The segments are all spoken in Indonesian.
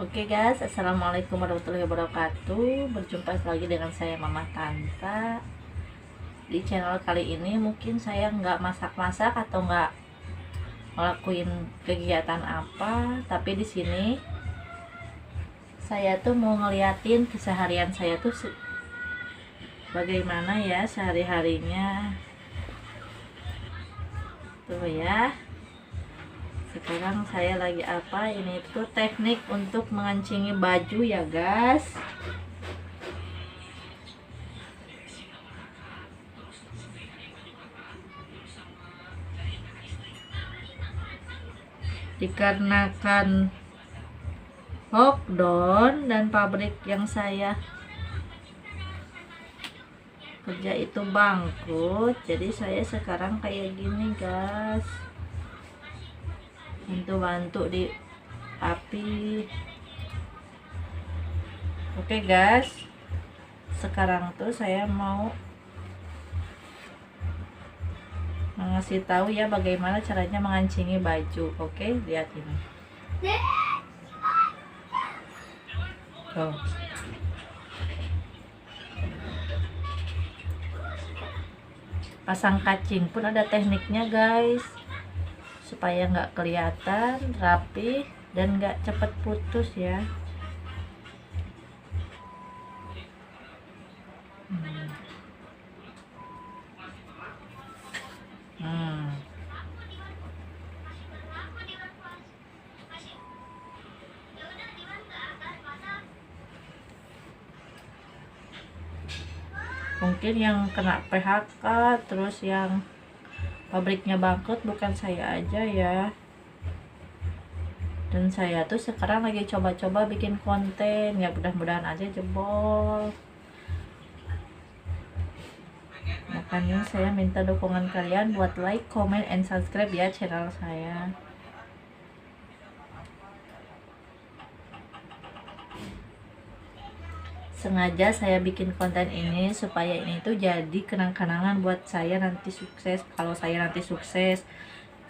Oke guys, assalamualaikum warahmatullahi wabarakatuh. Berjumpa lagi dengan saya Mama Tanta. Di channel kali ini mungkin saya nggak masak-masak atau nggak ngelakuin kegiatan apa, tapi di sini saya tuh mau ngeliatin keseharian saya tuh bagaimana ya sehari-harinya tuh ya. Sekarang saya lagi apa, ini tuh teknik untuk mengancingi baju ya guys. Dikarenakan lockdown dan pabrik yang saya kerja itu bangkrut, jadi saya sekarang kayak gini guys, bantu-bantu di api. Oke guys, sekarang tuh saya mau ngasih tahu ya bagaimana caranya mengancingi baju. Oke, lihat ini tuh. Pasang kacing pun ada tekniknya guys, supaya nggak kelihatan rapi dan nggak cepet putus ya. Mungkin yang kena PHK terus yang pabriknya bangkrut bukan saya aja ya. Dan saya tuh sekarang lagi coba-coba bikin konten ya, mudah-mudahan aja jebol. Makanya saya minta dukungan kalian buat like, comment, and subscribe ya channel saya. Sengaja saya bikin konten ini supaya ini tuh jadi kenang-kenangan buat saya nanti sukses. Kalau saya nanti sukses,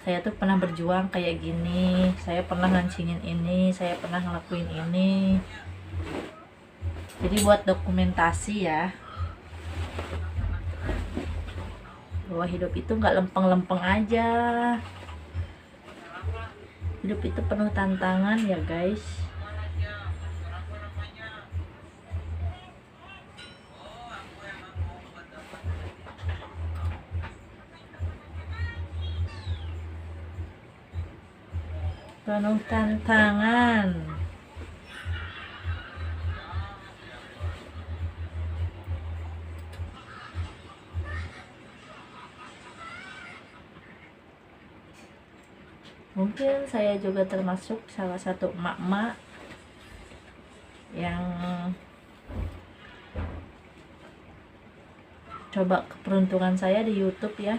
saya tuh pernah berjuang kayak gini, saya pernah ngancingin ini, saya pernah ngelakuin ini. Jadi buat dokumentasi ya, bahwa hidup itu nggak lempeng-lempeng aja. Hidup itu penuh tantangan ya guys. Penuh tantangan. Mungkin saya juga termasuk salah satu emak-emak yang coba keberuntungan saya di YouTube ya.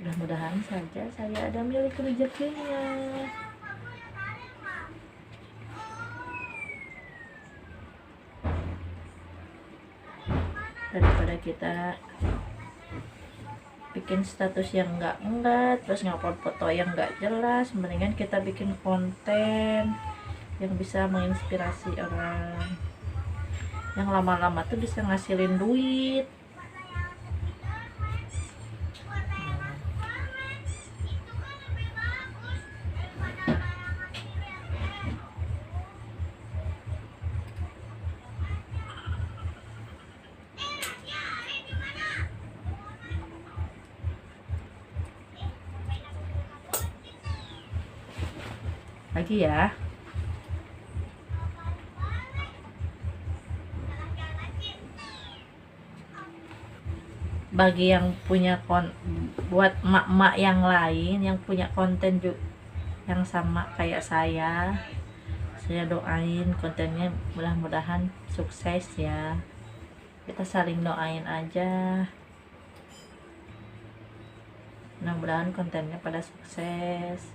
Mudah-mudahan saja saya ada milik rezekinya. Daripada kita bikin status yang enggak, terus ngupload foto yang enggak jelas, mendingan kita bikin konten yang bisa menginspirasi orang, yang lama-lama tuh bisa ngasilin duit. Lagi ya, bagi yang punya buat emak-emak yang lain yang punya konten juga yang sama kayak saya doain kontennya mudah-mudahan sukses ya. Kita saling doain aja, mudah-mudahan kontennya pada sukses,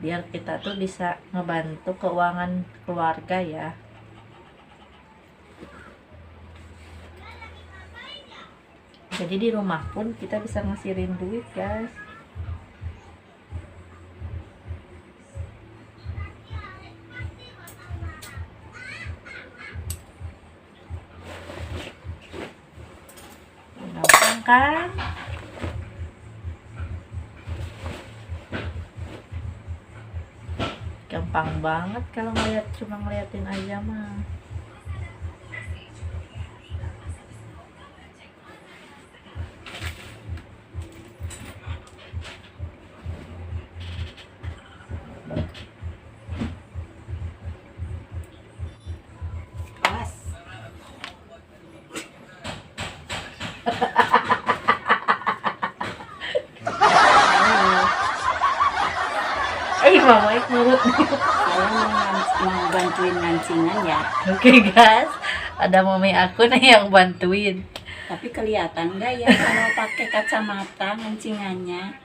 biar kita tuh bisa ngebantu keuangan keluarga ya. Jadi di rumah pun kita bisa ngasihin duit, guys. Gampang kan? Gampang banget kalau cuma ngeliatin aja mah. Mama nurut. Saya mau bantuin ngancingan ya. Oke guys, ada mami aku nih yang bantuin. Tapi kelihatan nggak ya kalau pakai kacamata ngancingannya?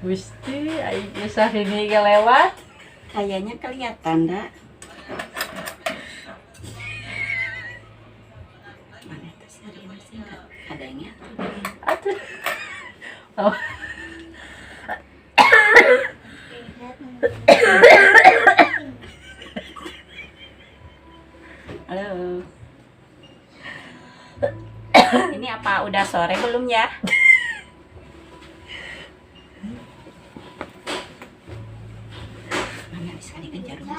Gusti, ayo kisah ini kelewat. Kayaknya kelihatan nggak? Mana tuh sari masih nggak? Ada yang nyatu. Aduh. Oh. Halo. Ini apa udah sore belum ya? Mana bisa dikejar jarum.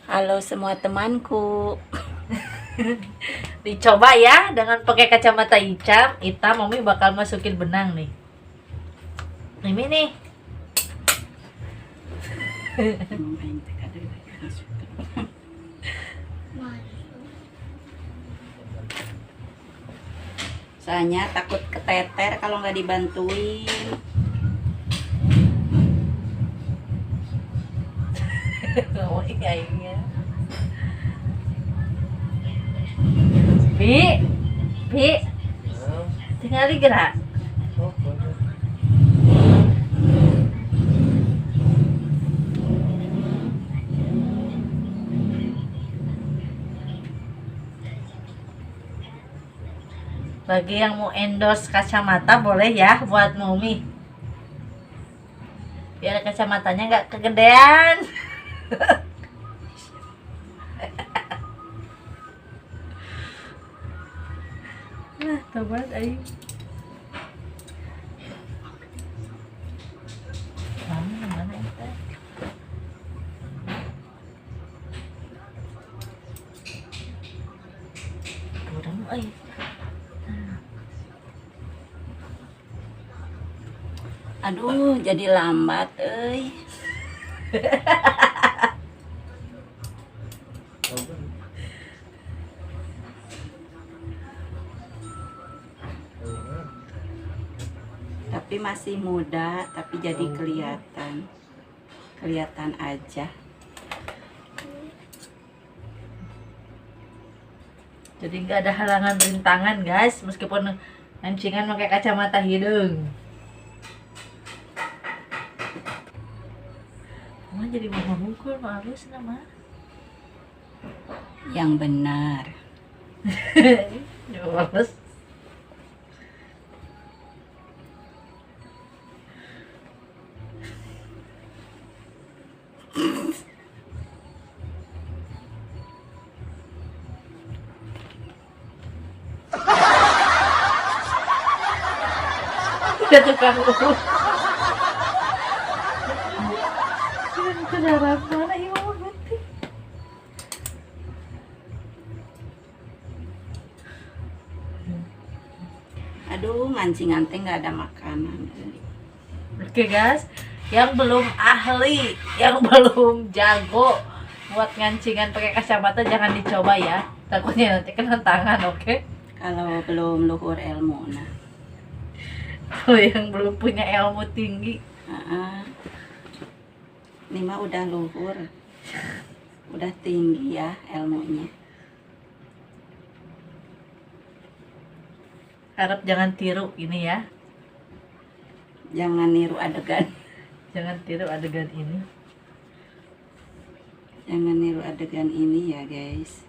Halo semua temanku. Dicoba ya dengan pakai kacamata hitam, mami bakal masukin benang nih. Ini nih. Soalnya takut keteter kalau nggak dibantuin. Oh iya. Bi, tinggal digerak. Bagi yang mau endorse kacamata boleh ya buat Mumi. Biar kacamatanya nggak kegedean. Nah, tobat ayo. Mana itu? Kurang ayo. Aduh, jadi lambat, euy. Tapi masih muda, tapi jadi kelihatan aja. Jadi nggak ada halangan rintangan guys, meskipun ngancingan pakai kacamata hidung. Mama jadi mau mukul halus nama. Yang benar. Halus. Udah tukang urut. Kendaraan mana yang mau ganti? Aduh, ngancingan teh nggak ada makanan. Oke guys, yang belum ahli, yang belum jago buat ngancingan pakai kacamata jangan dicoba ya. Takutnya nanti kena tangan, oke? Kalau belum luhur ilmu, nah. Kalau yang belum punya ilmu tinggi. Ini mah udah luhur, udah tinggi ya ilmunya. Harap jangan tiru ini ya. Jangan niru adegan. Jangan tiru adegan ini. Jangan niru adegan ini ya guys.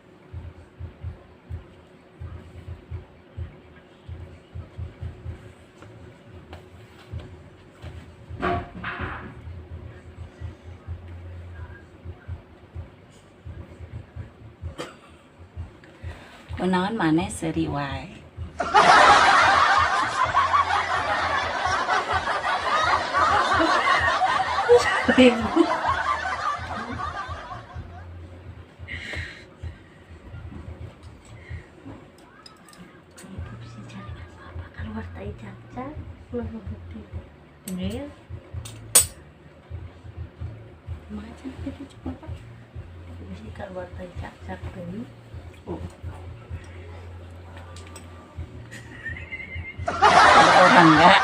Kunaon maneh seuri wae. Keluar tai cacat, keluar bukti. Ini ya. Macam itu coba. Bisa keluar tai cacat tuh. Oh. Ada orang enggak?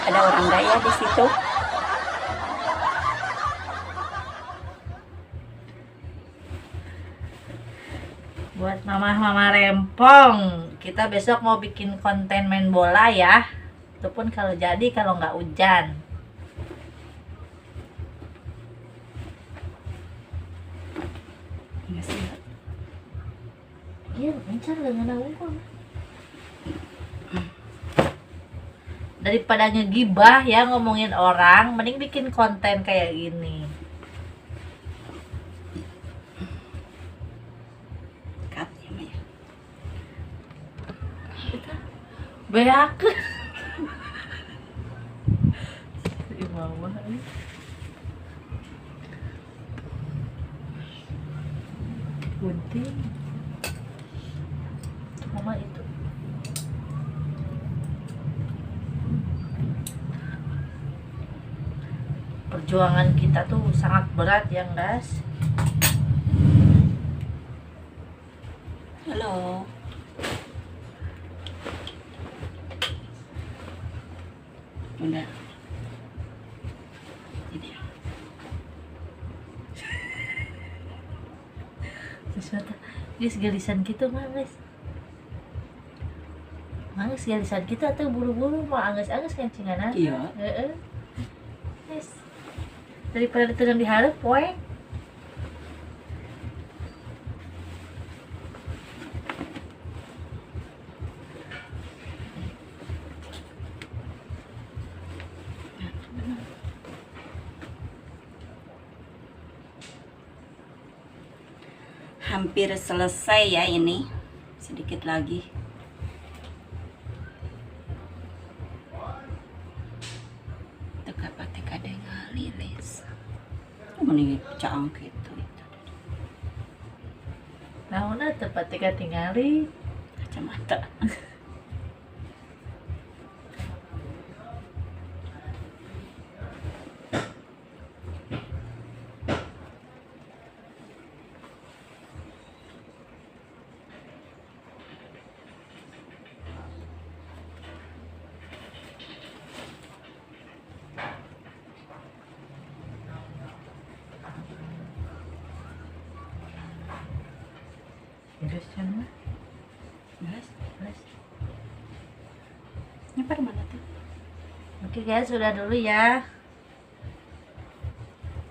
Ada orang enggak ya di situ? Buat mama-mama rempong, kita besok mau bikin konten main bola ya. Itu pun kalau jadi, kalau nggak hujan. Enggak sih. Iya, encar dengan aku. Daripada ngegibah ya ngomongin orang, mending bikin konten kayak gini. Cut ya, Maya. Beak. Si mama ini. Gunting. Mama itu. Perjuangan kita tuh sangat berat ya guys. Halo. Udah. Ini. Sesuatu guys, galisan gitu mah guys. Mangis galisan kita tuh buru-buru mau angges-angges kencingan aja. Iya. Heeh. Guys. Daripada tenang di hareup poe. Hampir selesai ya ini. Sedikit lagi. Teka teka ada ngalilis. Mending caang gitu. Naonna tepat teka tingali. Kacamata. Terus mana? Beres. Terus. Nyamper mana tuh? Oke guys, sudah dulu ya.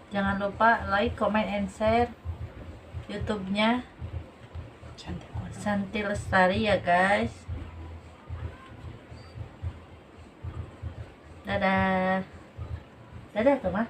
Jangan lupa like, comment, and share YouTube-nya Cantik banget. Santi Lestari ya guys. Dadah. Dadah tuh mah.